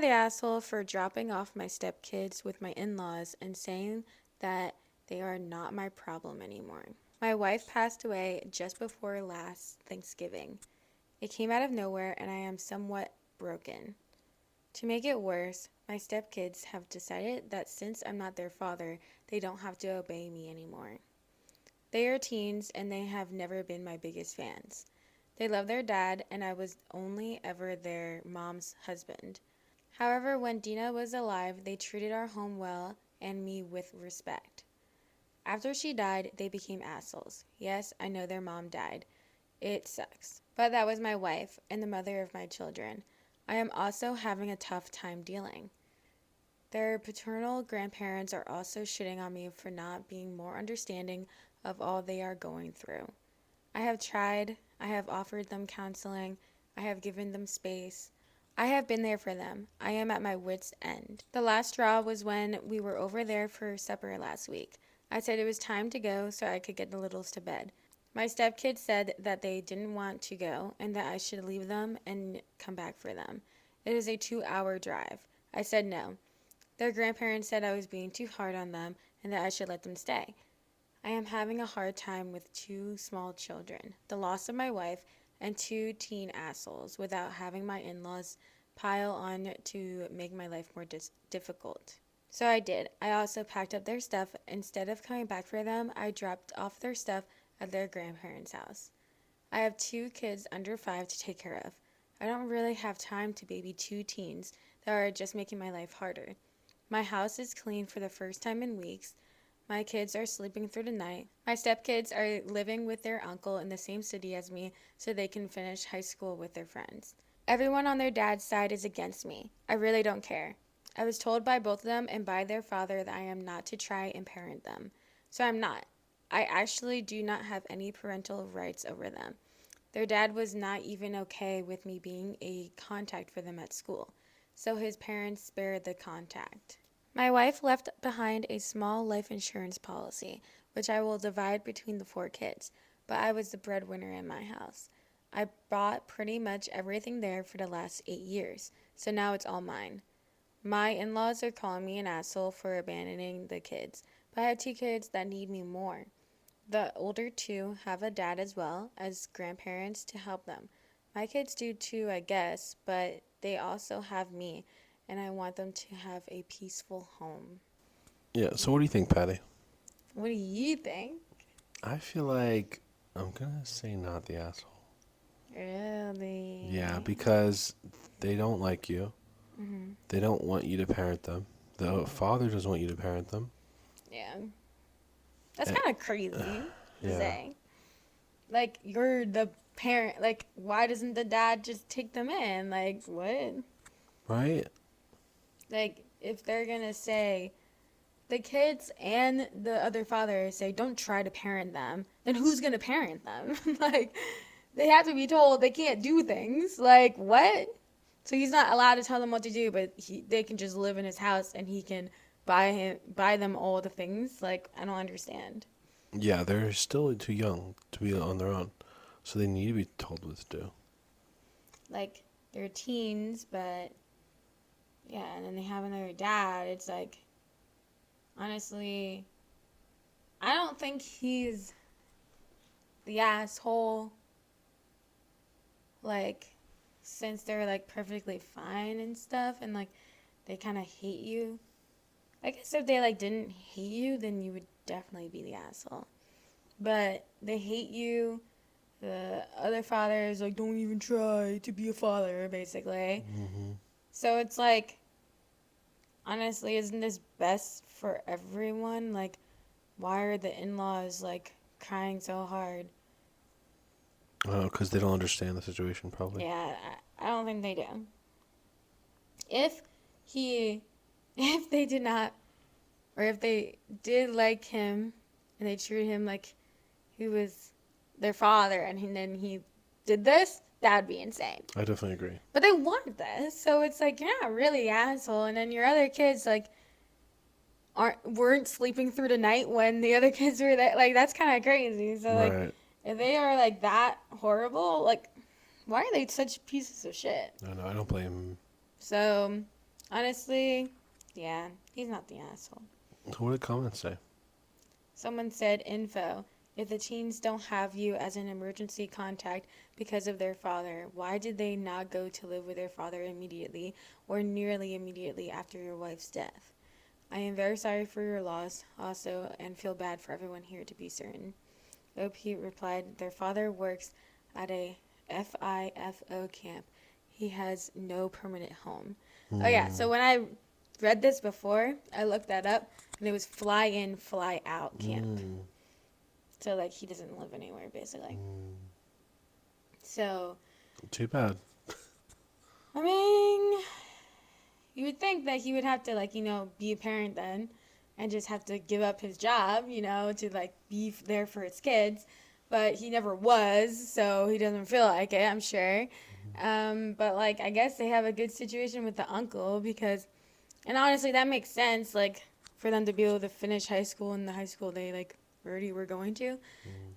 The asshole for dropping off my stepkids with my in-laws and saying that they are not my problem anymore. My wife passed away just before last Thanksgiving. It came out of nowhere and I am somewhat broken. To make it worse, my stepkids have decided that since I'm not their father, they don't have to obey me anymore. They are teens and they have never been my biggest fans. They love their dad and I was only ever their mom's husband. However, when Dina was alive, they treated our home well and me with respect. After she died, they became assholes. Yes, I know their mom died. It sucks. But that was my wife and the mother of my children. I am also having a tough time dealing. Their paternal grandparents are also shitting on me for not being more understanding of all they are going through. I have tried, I have offered them counseling, I have given them space. I have been there for them. I am at my wit's end. The last straw was when we were over there for supper last week. I said it was time to go so I could get the littles to bed. My stepkids said that they didn't want to go and that I should leave them and come back for them. It is a 2-hour drive. I said no. Their grandparents said I was being too hard on them and that I should let them stay. I am having a hard time with 2 small children, the loss of my wife, and 2 teen assholes without having my in-laws pile on to make my life more difficult. So I did. I also packed up their stuff. Instead of coming back for them, I dropped off their stuff at their grandparents' house. I have 2 kids under 5 to take care of. I don't really have time to baby 2 teens that are just making my life harder. My house is clean for the first time in weeks. My kids are sleeping through the night. My stepkids are living with their uncle in the same city as me so they can finish high school with their friends. Everyone on their dad's side is against me. I really don't care. I was told by both of them and by their father that I am not to try and parent them. So I'm not. I actually do not have any parental rights over them. Their dad was not even okay with me being a contact for them at school, so his parents spared the contact. My wife left behind a small life insurance policy, which I will divide between the 4 kids, but I was the breadwinner in my house. I bought pretty much everything there for the last 8 years, so now it's all mine. My in-laws are calling me an asshole for abandoning the kids, but I have 2 kids that need me more. The older 2 have a dad as well as grandparents to help them. My kids do too, I guess, but they also have me, and I want them to have a peaceful home. Yeah, so what do you think, Patty? What do you think? I feel like I'm gonna say not the asshole. Yeah, Really? because they don't like you. Hmm. They don't want you to parent them. The father doesn't want you to parent them. Yeah. That's Eh, kind of crazy to yeah, say. Like, you're the parent. Like, why doesn't the dad just take them in? Like, what? right? Like, if they're gonna say, the kids and the other father say, don't try to parent them, then who's gonna parent them? Like, they have to be told they can't do things. Like, what? So he's not allowed to tell them what to do, but they can just live in his house and he can buy them all the things. Like, I don't understand. Yeah, they're still too young to be on their own, so they need to be told what to do. Like, they're teens, but yeah, and then they have another dad. It's like, honestly, I don't think he's the asshole. Like, since they're like perfectly fine and stuff, and like they kind of hate you. I guess if they like didn't hate you, then you would definitely be the asshole. But they hate you. The other father is like, don't even try to be a father, basically. Hmm. So it's like, honestly, isn't this best for everyone? Like, why are the in-laws like crying so hard? Because they don't understand the situation, probably. Yeah, I don't think they do. If he, if they did not, or if they did like him and they treated him like he was their father and then he did this, that'd be insane. I definitely agree. But they want this, so it's like you're not really an asshole. And then your other kids like weren't sleeping through the night when the other kids were there. Like that's kind of crazy. So like, Right. if they are like that horrible, like why are they such pieces of shit? No, I don't blame. So Honestly, yeah, he's not the asshole. So what did comments say? Someone said info. If the teens don't have you as an emergency contact because of their father, why did they not go to live with their father immediately or nearly immediately after your wife's death? I am very sorry for your loss also and feel bad for everyone here to be certain. OP replied, their father works at a FIFO camp. He has no permanent home. Oh yeah, Mm, so when I read this before, I looked that up and it was fly in, fly out camp. mm, So like he doesn't live anywhere basically. mm. So Too bad. I mean, you would think that he would have to like, be a parent then and just have to give up his job, to like be there for his kids. But he never was, so he doesn't feel like it, I'm sure. But like, I guess they have a good situation with the uncle because, and honestly, that makes sense. Like, for them to be able to finish high school in the high school they like already were going to.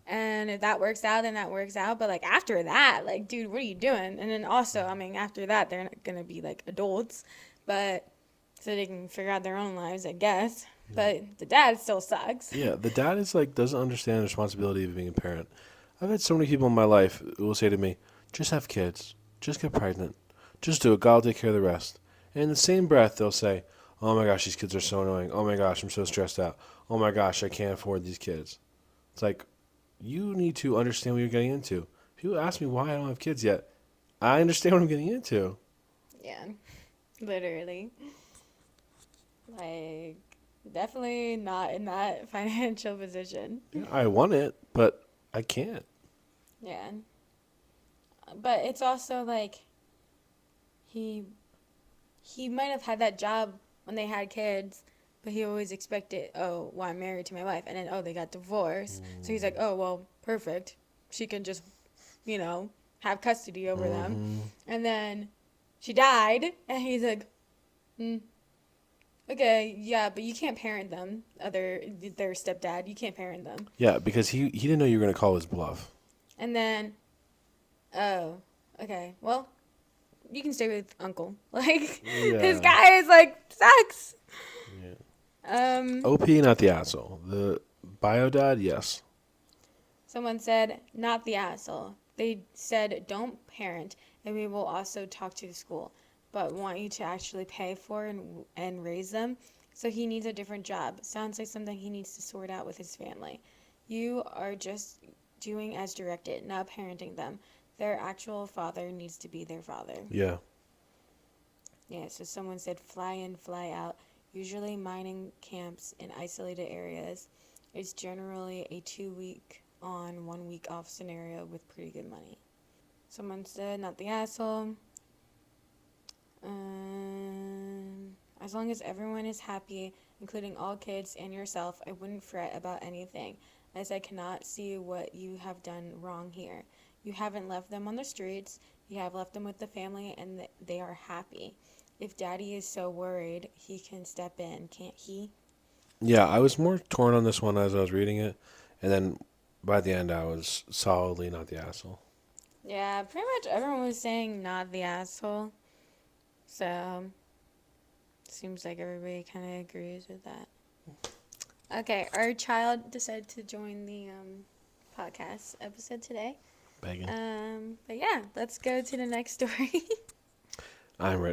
And if that works out, then that works out. But like after that, like, dude, what are you doing? And then also, I mean, after that, they're not gonna be like adults, but so they can figure out their own lives, I guess. But the dad still sucks. Yeah, the dad is like doesn't understand the responsibility of being a parent. I've had so many people in my life who will say to me, "Just have kids, just get pregnant, just do it. God will take care of the rest." And in the same breath, they'll say, "Oh my gosh, these kids are so annoying. Oh my gosh, I'm so stressed out. Oh my gosh, I can't afford these kids." It's like you need to understand what you're getting into. People ask me why I don't have kids yet. I understand what I'm getting into. Yeah, literally. Like, definitely not in that financial position. Yeah, I want it, but I can't. Yeah. But it's also like he he might have had that job when they had kids, but he always expected, oh, well, I'm married to my wife, and then oh, they got divorced. So he's like, oh, well, perfect. She can just, you know, have custody over them. Hmm. And then she died, and he's like, hmm, okay, yeah, but you can't parent them. Their stepdad, you can't parent them. Yeah, because he didn't know you were gonna call his bluff. And then, oh, okay, well, you can stay with uncle. Like, this Yeah. guy is like sucks. Yeah. Um, OP, not the asshole. The bio dad, yes. Someone said, not the asshole. They said, don't parent, and we will also talk to the school, but want you to actually pay for and raise them. So he needs a different job. Sounds like something he needs to sort out with his family. You are just doing as directed, not parenting them. Their actual father needs to be their father. Yeah. Yeah, so someone said fly in, fly out. Usually mining camps in isolated areas. It's generally a 2 week on, 1 week off scenario with pretty good money. Someone said, not the asshole. As long as everyone is happy, including all kids and yourself, I wouldn't fret about anything, as I cannot see what you have done wrong here. You haven't left them on the streets, you have left them with the family, and they are happy. If daddy is so worried, he can step in, can't he? Yeah, I was more torn on this one as I was reading it, and then by the end, I was solidly not the asshole. Yeah, pretty much everyone was saying not the asshole. So, seems like everybody kind of agrees with that. Okay, our child decided to join the podcast episode today. Begging. But yeah, let's go to the next story. I'm ready